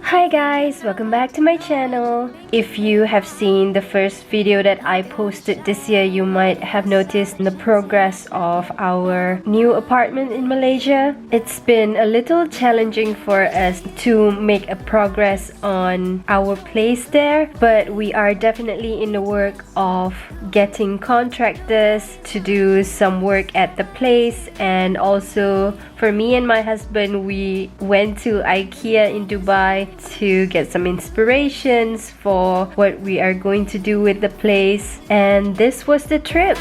Hi guys, welcome back to my channel. If you have seen the first video that I posted this year, you might have noticed the progress of our new apartment in Malaysia. It's been a little challenging for us to make a progress on our place there, but we are definitely in the work of getting contractors to do some work at the place. And also for me and my husband, we went to IKEA in Dubai to get some inspirations for what we are going to do with the place, and this was the trip.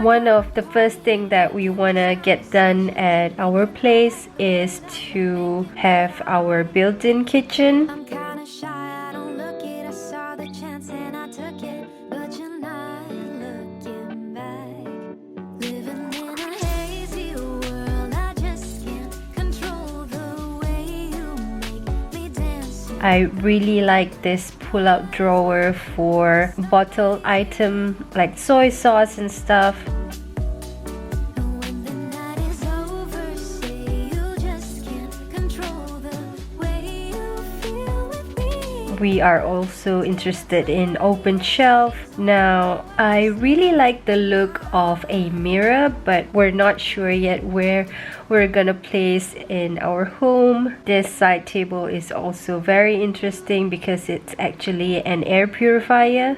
One of the first thing that we want to get done at our place is to have our built-in kitchen. I really like this pull-out drawer for bottled item like soy sauce and stuff. We are also interested in open shelf. Now, I really like the look of a mirror, but we're not sure yet where we're gonna place in our home. This side table is also very interesting because it's actually an air purifier.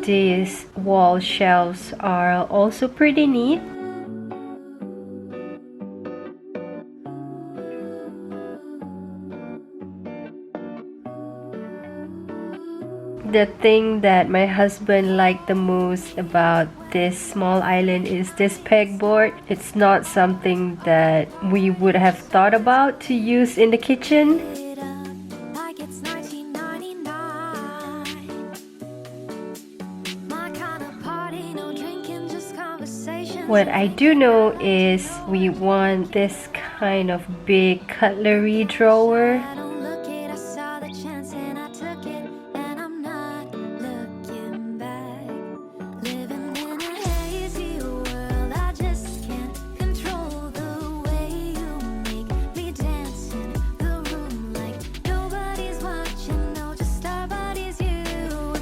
These wall shelves are also pretty neat. The thing that my husband liked the most about this small island is this pegboard. It's not something that we would have thought about to use in the kitchen. What I do know is we want this kind of big cutlery drawer.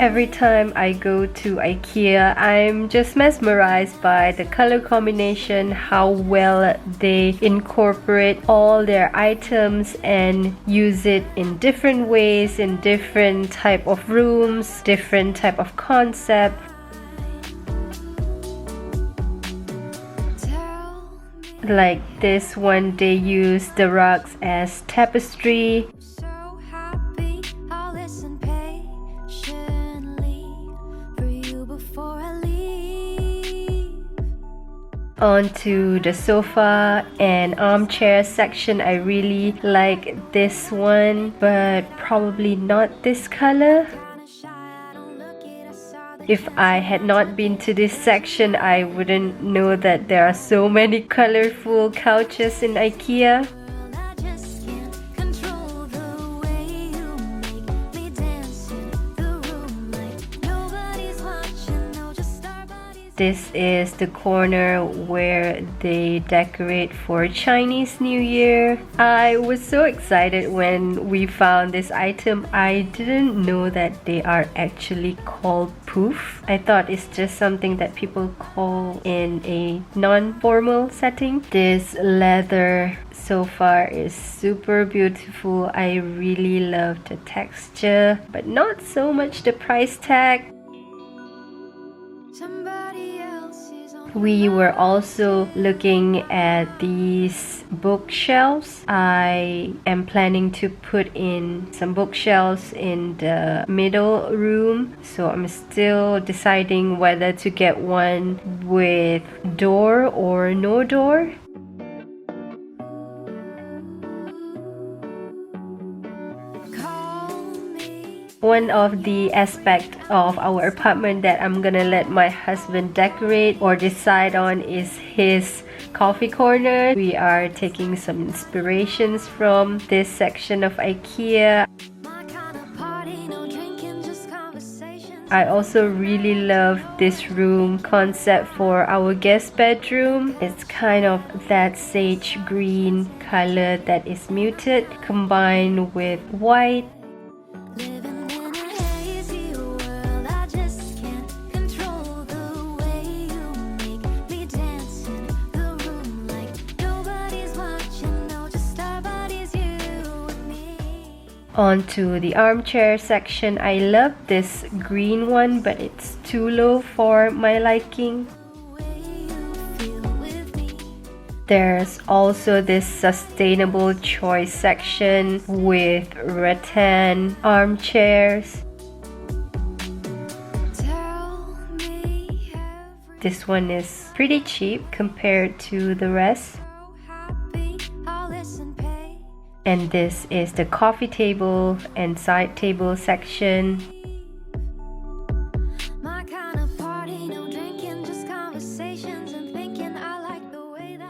Every time I go to IKEA, I'm just mesmerized by the color combination, how well they incorporate all their items and use it in different ways, in different type of rooms, different type of concept. Like this one, they use the rugs as tapestry. Onto the sofa and armchair section, I really like this one, but probably not this color. If I had not been to this section, I wouldn't know that there are so many colorful couches in IKEA. This is the corner where they decorate for Chinese New Year. I was so excited when we found this item. I didn't know that they are actually called poof. I thought it's just something that people call in a non-formal setting. This leather sofa is super beautiful. I really love the texture, but not so much the price tag. We were also looking at these bookshelves. I am planning to put in some bookshelves in the middle room, so I'm still deciding whether to get one with door or no door. One of the aspects of our apartment that I'm gonna let my husband decorate or decide on is his coffee corner. We are taking some inspirations from this section of IKEA. I also really love this room concept for our guest bedroom. It's kind of that sage green color that is muted combined with white. Onto the armchair section. I love this green one, but it's too low for my liking. There's also this sustainable choice section with rattan armchairs. This one is pretty cheap compared to the rest. And this is the coffee table and side table section.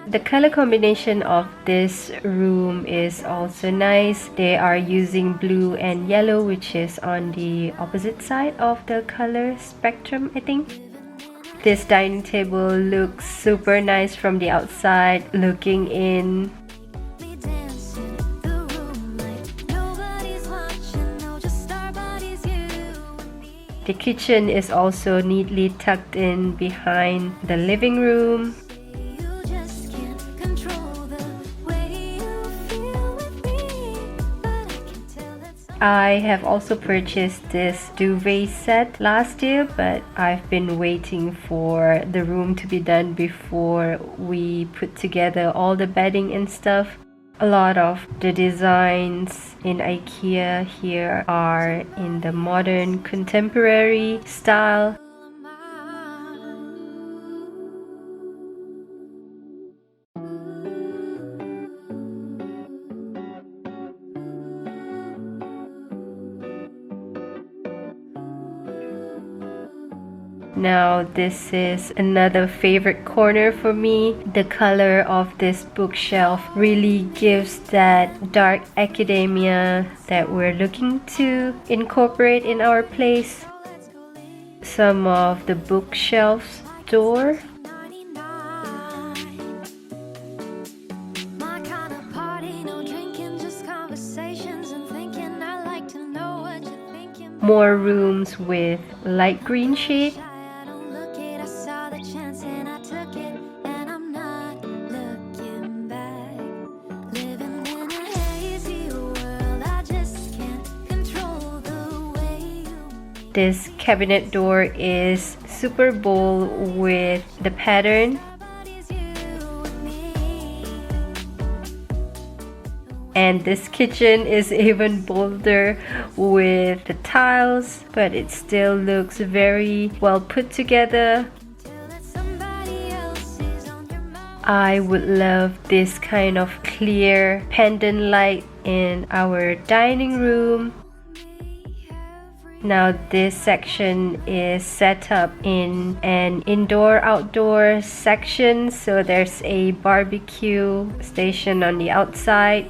The color combination of this room is also nice. They are using blue and yellow, which is on the opposite side of the color spectrum, I think. This dining table looks super nice from the outside looking in. The kitchen is also neatly tucked in behind the living room. I have also purchased this duvet set last year, but I've been waiting for the room to be done before we put together all the bedding and stuff. A lot of the designs in IKEA here are in the modern contemporary style. Now this is another favorite corner for me. The color of this bookshelf really gives that dark academia that we're looking to incorporate in our place. Some of the bookshelves door. More rooms with light green shade. This cabinet door is super bold with the pattern. And this kitchen is even bolder with the tiles, but it still looks very well put together. I would love this kind of clear pendant light in our dining room. Now this section is set up in an indoor-outdoor section, so there's a barbecue station on the outside.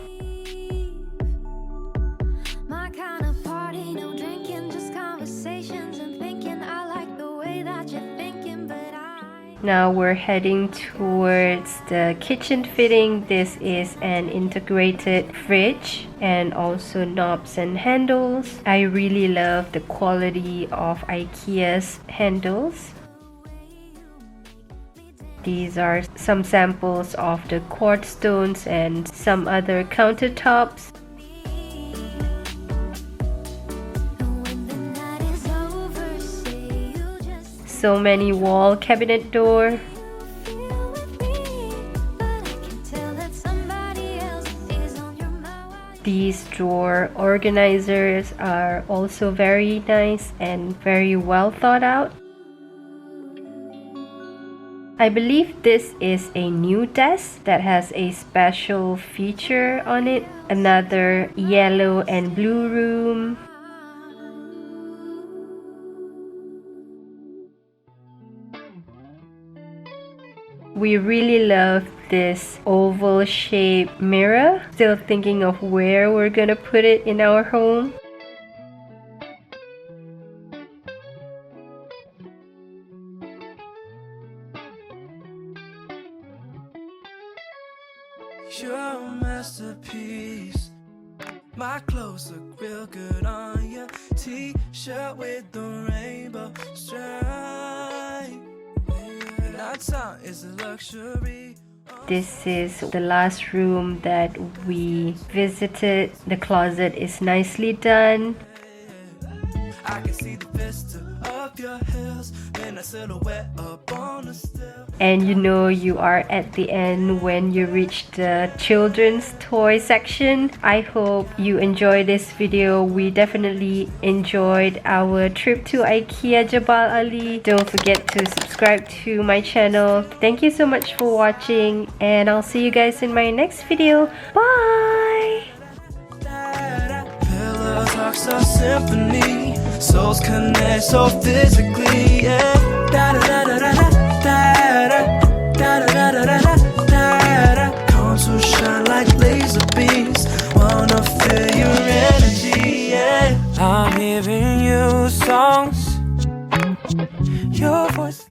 Now we're heading towards the kitchen fitting. This is an integrated fridge and also knobs and handles. I really love the quality of IKEA's handles. These are some samples of the quartz stones and some other countertops. So many wall cabinet door. These drawer organizers are also very nice and very well thought out. I believe this is a new desk that has a special feature on it. Another yellow and blue room. We really love this oval shaped mirror. Still thinking of where we're gonna put it in our home. You're a masterpiece. My clothes look real good on your t-shirt with the rainbow stripe. That is a luxury. This is the last room that we visited. The closet is nicely done. I can see the vista of your heels and a silhouette up on the stair. And you know you are at the end when you reach the children's toy section. I hope you enjoy this video. We definitely enjoyed our trip to IKEA Jebel Ali. Don't forget to subscribe to my channel. Thank you so much for watching, and I'll see you guys in my next video. Bye! Pillow talks a symphony, souls connect so physically, yeah. Da da da da da da da da da da da da da. Cones will shine like laser beams. Wanna feel your energy, yeah. I'm hearing you songs. Your voice.